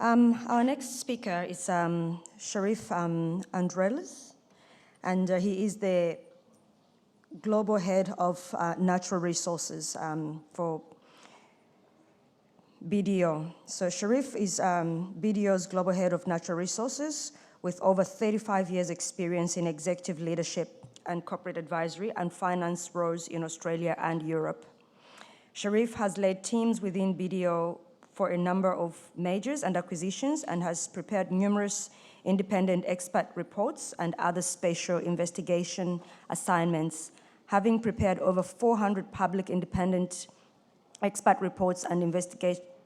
Our next speaker is Sherif Andrawes, and he is the Global Head of Natural Resources for BDO. So Sherif is BDO's Global Head of Natural Resources with over 35 years experience in executive leadership and corporate advisory and finance roles in Australia and Europe. Sherif has led teams within BDO for a number of mergers and acquisitions and has prepared numerous independent expert reports and other special investigation assignments, having prepared over 400 public independent expert reports and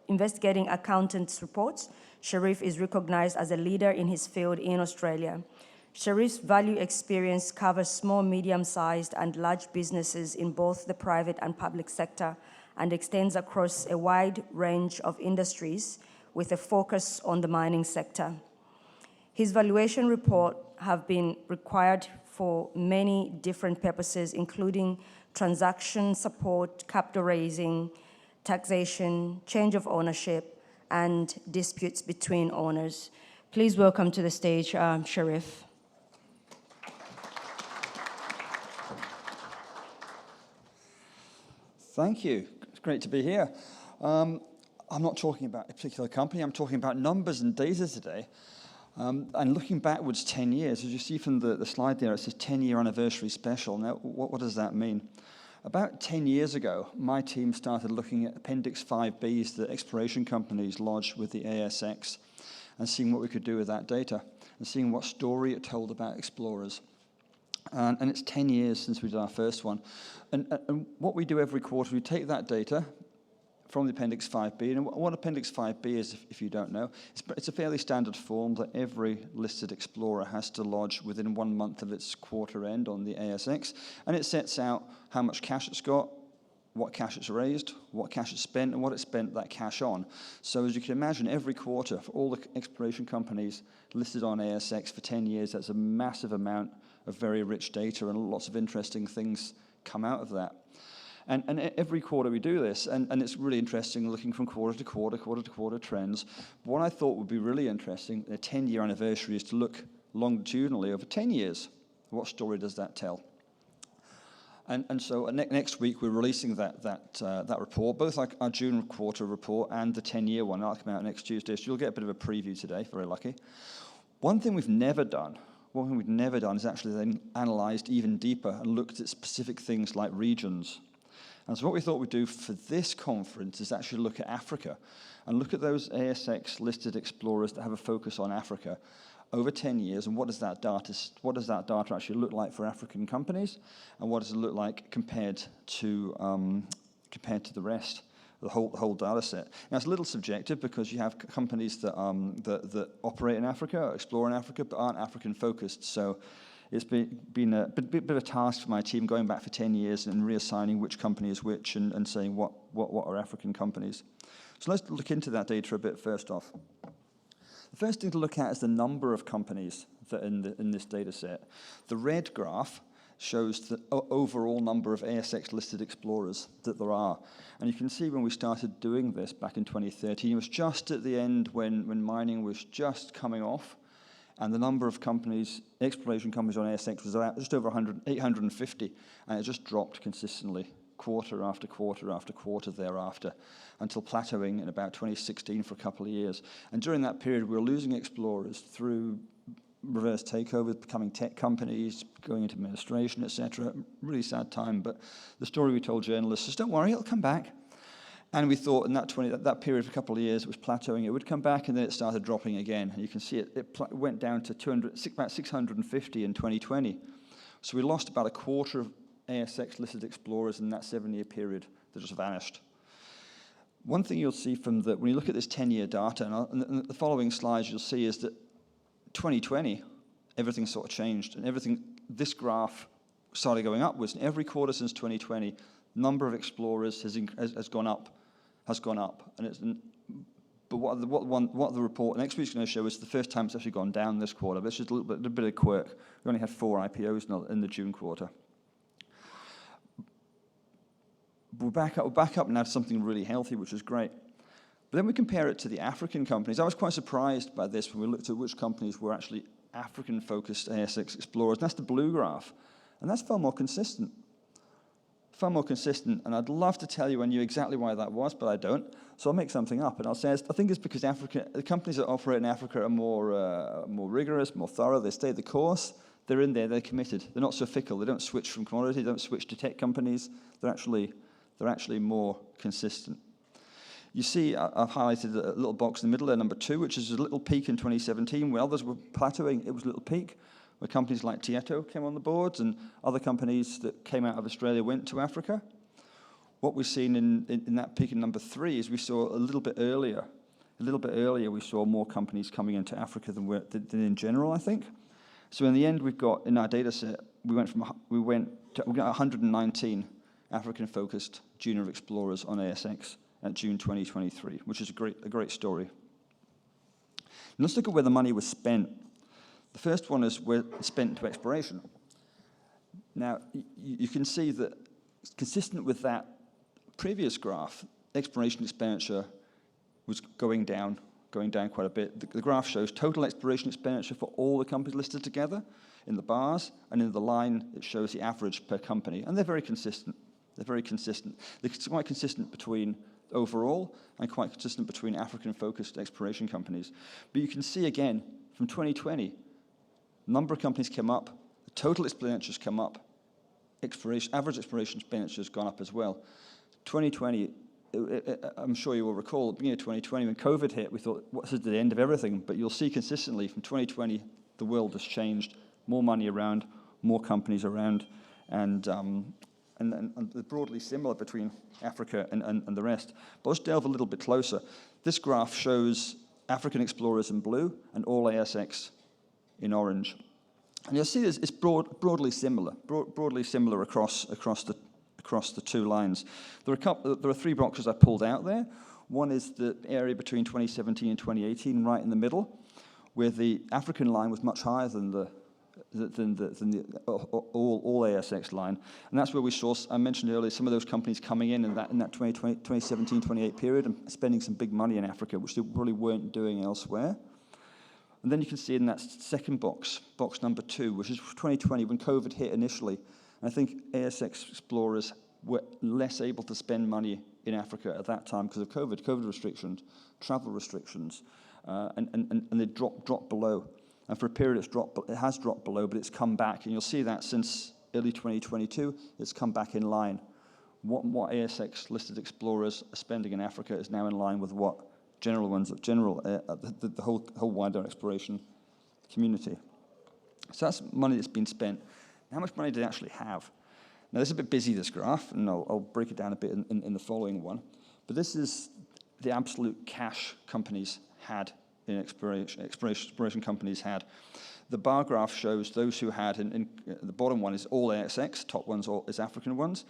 investigating accountants' reports. Sherif is recognized as a leader in his field in Australia. Sherif's value experience covers small, medium-sized, and large businesses in both the private and public sector and extends across a wide range of industries with a focus on the mining sector. His valuation report have been required for many different purposes, including transaction support, capital raising, taxation, change of ownership, and disputes between owners. Please welcome to the stage Sherif. Thank you. It's great to be here. I'm not talking about a particular company. I'm talking about numbers and data today. And looking backwards 10 years, as you see from the slide there, it says 10-year anniversary special. Now, what does that mean? About 10 years ago, my team started looking at Appendix 5Bs that exploration companies lodged with the ASX and seeing what we could do with that data and seeing what story it told about explorers. And it's 10 years since we did our first one. And what we do every quarter, we take that data from the Appendix 5B. And what Appendix 5B is, if you don't know, it's a fairly standard form that every listed explorer has to lodge within 1 month of its quarter end on the ASX. And it sets out how much cash it's got, what cash it's raised, what cash it's spent, and what it spent that cash on. So as you can imagine, every quarter for all the exploration companies listed on ASX for 10 years, that's a massive amount of very rich data, and lots of interesting things come out of that. And every quarter we do this, and it's really interesting looking from quarter to quarter trends. But what I thought would be really interesting, a 10-year anniversary, is to look longitudinally over 10 years. What story does that tell? And so next week we're releasing that report, both like our June quarter report and the 10-year one. That'll come out next Tuesday, so you'll get a bit of a preview today, very lucky. One thing we've never done is actually then analysed even deeper and looked at specific things like regions. And so what we thought we'd do for this conference is actually look at Africa and look at those ASX-listed explorers that have a focus on Africa over 10 years, and what does that data actually look like for African companies, and what does it look like compared to the rest, the whole data set. Now, it's a little subjective because you have companies that operate in Africa, explore in Africa, but aren't African-focused. So it's been a bit of a task for my team going back for 10 years and reassigning which company is which and saying what are African companies. So let's look into that data a bit first off. The first thing to look at is the number of companies that are in this data set. The red graph shows the overall number of ASX-listed explorers that there are. And you can see when we started doing this back in 2013, it was just at the end when mining was just coming off, and the number of companies, exploration companies on ASX was about just over 850, and it just dropped consistently, quarter after quarter after quarter thereafter, until plateauing in about 2016 for a couple of years. And during that period, we were losing explorers through reverse takeovers, becoming tech companies, going into administration, etc. Really sad time, but the story we told journalists is, don't worry, it'll come back. And we thought in that period of a couple of years, it was plateauing, it would come back, and then it started dropping again. And you can see it went down to about 650 in 2020. So we lost about a quarter of ASX-listed explorers in that 7-year period that just vanished. One thing you'll see when you look at this 10-year data, and the following slides you'll see is that 2020, everything sort of changed, and this graph started going upwards. And every quarter since 2020, number of explorers has gone up. But what the report next week's going to show is the first time it's actually gone down this quarter. But it's just a bit of quirk. We only had 4 IPOs in the June quarter. We're back up now to something really healthy, which is great. But then we compare it to the African companies. I was quite surprised by this when we looked at which companies were actually African-focused ASX explorers. And that's the blue graph. And that's far more consistent. Far more consistent. And I'd love to tell you I knew exactly why that was, but I don't. So I'll make something up. And I'll say, I think it's because the companies that operate in Africa are more rigorous, more thorough. They stay the course. They're in there. They're committed. They're not so fickle. They don't switch from commodity. They don't switch to tech companies. They're actually more consistent. You see, I've highlighted a little box in the middle there, number 2, which is a little peak in 2017 where others were plateauing. It was a little peak where companies like Tieto came on the boards and other companies that came out of Australia went to Africa. What we've seen in that peak in number 3 is we saw a little bit earlier we saw more companies coming into Africa than in general, I think. So in the end, we've got, in our data set, we got 119 African-focused junior explorers on ASX at June 2023, which is a great story. And let's look at where the money was spent. The first one is where it's spent to exploration. Now, you can see that consistent with that previous graph, exploration expenditure was going down quite a bit. The graph shows total exploration expenditure for all the companies listed together in the bars, and in the line it shows the average per company, and they're very consistent. They're quite consistent between overall and quite consistent between African-focused exploration companies. But you can see again, from 2020, number of companies came up, the total expenditures come up, average exploration expenditure has gone up as well. 2020, I'm sure you will recall, at the beginning of 2020, when COVID hit, we thought, what's the end of everything? But you'll see consistently from 2020, the world has changed, more money around, more companies around, and they're broadly similar between Africa and the rest. But let's delve a little bit closer. This graph shows African explorers in blue and all ASX in orange. And you'll see it's broadly similar across the two lines. There are 3 boxes I pulled out there. One is the area between 2017 and 2018, right in the middle, where the African line was much higher than the all ASX line. And that's where we saw, I mentioned earlier, some of those companies coming in that 2017-28 period and spending some big money in Africa, which they really weren't doing elsewhere. And then you can see in that second box number 2, which is 2020, when COVID hit initially. And I think ASX explorers were less able to spend money in Africa at that time because of COVID restrictions, travel restrictions, and they dropped below. And for a period, it has dropped below, but it's come back. And you'll see that since early 2022, it's come back in line. What ASX-listed explorers are spending in Africa is now in line with what the whole wider exploration community. So that's money that's been spent. How much money do they actually have? Now, this is a bit busy, this graph, and I'll break it down a bit in the following one. But this is the absolute cash companies had in exploration companies had. The bar graph shows those who had, the bottom one is all ASX, top one's is African ones.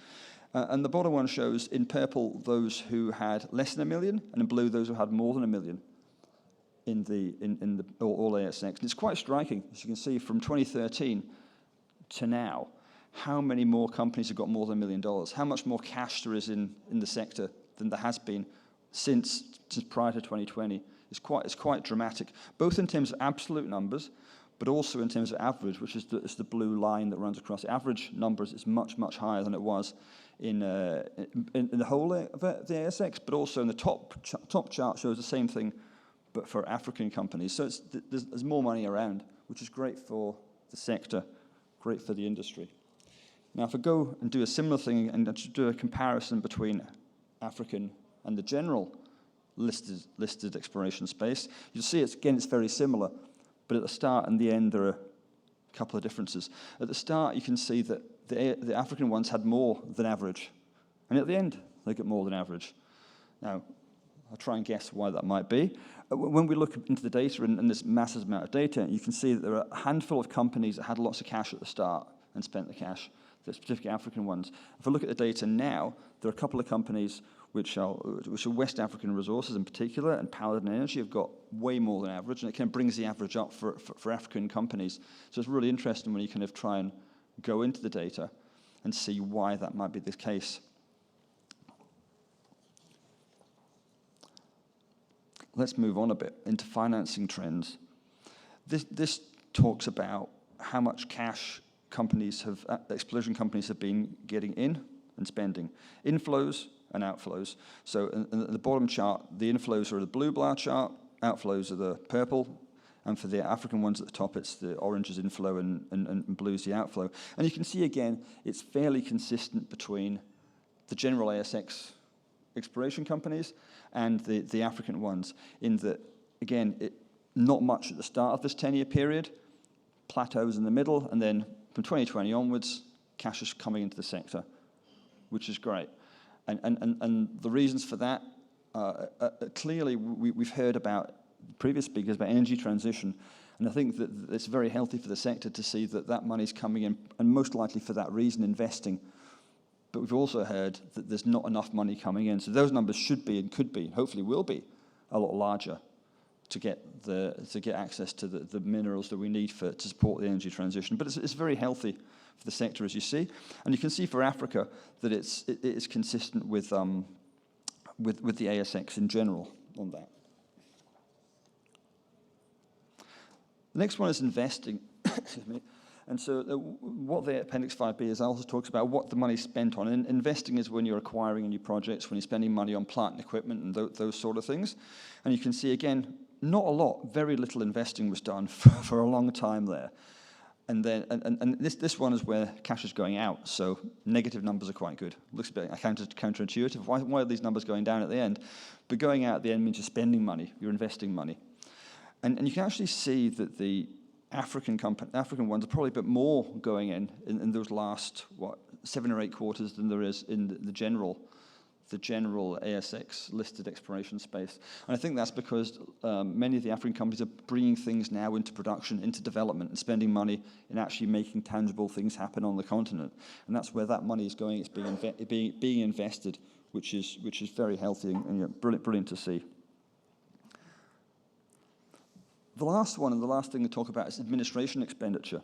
And the bottom one shows in purple those who had less than $1 million, and in blue those who had more than $1 million in the all ASX. And it's quite striking, as you can see, from 2013 to now, how many more companies have got more than $1 million? How much more cash there is in the sector than there has been since prior to 2020? It's quite dramatic, both in terms of absolute numbers, but also in terms of average, which is the blue line that runs across. The average numbers is much higher than it was in the whole of the ASX, but also in the top chart shows the same thing, but for African companies. So there's more money around, which is great for the sector, great for the industry. Now, if I go and do a similar thing and do a comparison between African and the general listed exploration space, you'll see it's very similar, but at the start and the end there are a couple of differences. At the start, you can see that the African ones had more than average, and at the end they get more than average. Now, I'll try and guess why that might be. When we look into the data and this massive amount of data, you can see that there are a handful of companies that had lots of cash at the start and spent the cash, the specific African ones. If I look at the data now, there are a couple of companies which are West African Resources in particular, and Paladin Energy have got way more than average, and it kind of brings the average up for African companies. So it's really interesting when you kind of try and go into the data and see why that might be the case. let's move on a bit into financing trends. This talks about how much cash exploration companies have been getting in and spending. Inflows and outflows. So in the bottom chart, the inflows are the blue bar chart, outflows are the purple, and for the African ones at the top, it's the orange is inflow and blue is the outflow. And you can see again, it's fairly consistent between the general ASX exploration companies and the African ones, in that, again, not much at the start of this 10-year period, plateaus in the middle, and then from 2020 onwards, cash is coming into the sector, which is great. And the reasons for that, clearly we've heard about previous speakers about energy transition, and I think that it's very healthy for the sector to see that money's coming in, and most likely for that reason, investing. But we've also heard that there's not enough money coming in, so those numbers should be and could be, and hopefully will be, a lot larger to get access to the minerals that we need to support the energy transition. But it's very healthy for the sector, as you see, and you can see for Africa that it is consistent with the ASX in general on that. The next one is investing. Excuse me. And so what the Appendix 5B is also talks about what the money's spent on. And investing is when you're acquiring new projects, when you're spending money on plant and equipment and those sort of things. And you can see, again, not a lot, very little investing was done for a long time there. And then this one is where cash is going out, so negative numbers are quite good. Looks a bit counterintuitive. Why are these numbers going down at the end? But going out at the end means you're spending money, you're investing money. And you can actually see that the African ones are probably a bit more going in those last, 7 or 8 quarters than there is in the general ASX listed exploration space. And I think that's because many of the African companies are bringing things now into production, into development, and spending money in actually making tangible things happen on the continent. And that's where that money is going. It's being invested, which is very healthy and brilliant to see. The last one, and the last thing to talk about, is administration expenditure.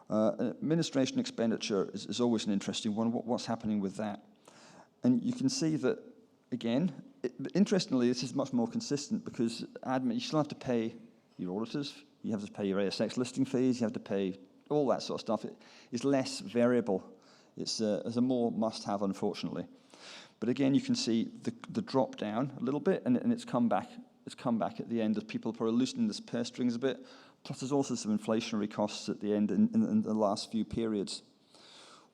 Administration expenditure is always an interesting one. What's happening with that? And you can see that, again, interestingly, this is much more consistent because you still have to pay your auditors, you have to pay your ASX listing fees, you have to pay all that sort of stuff. It is less variable. It's a more must-have, unfortunately. But again, you can see the drop down a little bit, and it's come back. It's come back at the end as people are probably loosening the purse strings a bit. Plus, there's also some inflationary costs at the end in the last few periods.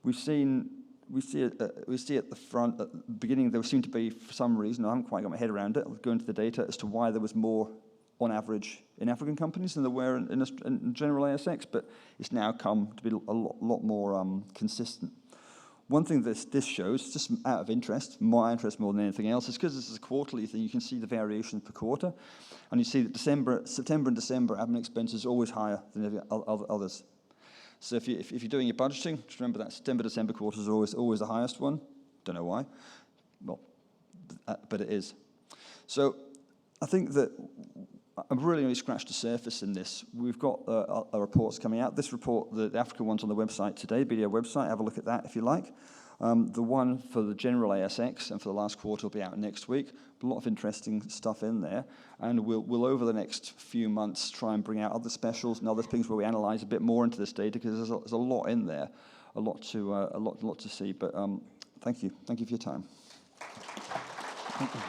We see at the front, at the beginning, there seemed to be, for some reason, I haven't quite got my head around it, I'll go into the data as to why there was more, on average, in African companies than there were in general ASX, but it's now come to be a lot more consistent. One thing this shows, just out of interest, my interest more than anything else, is because this is a quarterly thing, you can see the variation per quarter, and you see that September and December admin expenses are always higher than others. So if you're doing your budgeting, just remember that September-December quarter is always the highest one. Don't know why. Well, but it is. So I think that I've really only scratched the surface in this. We've got our reports coming out. This report, the Africa one's on the website today, BDO website. Have a look at that if you like. The one for the general ASX and for the last quarter will be out next week. A lot of interesting stuff in there. And we'll over the next few months try and bring out other specials and other things where we analyse a bit more into this data, because there's a lot in there, a lot to see. But thank you for your time. Thank you.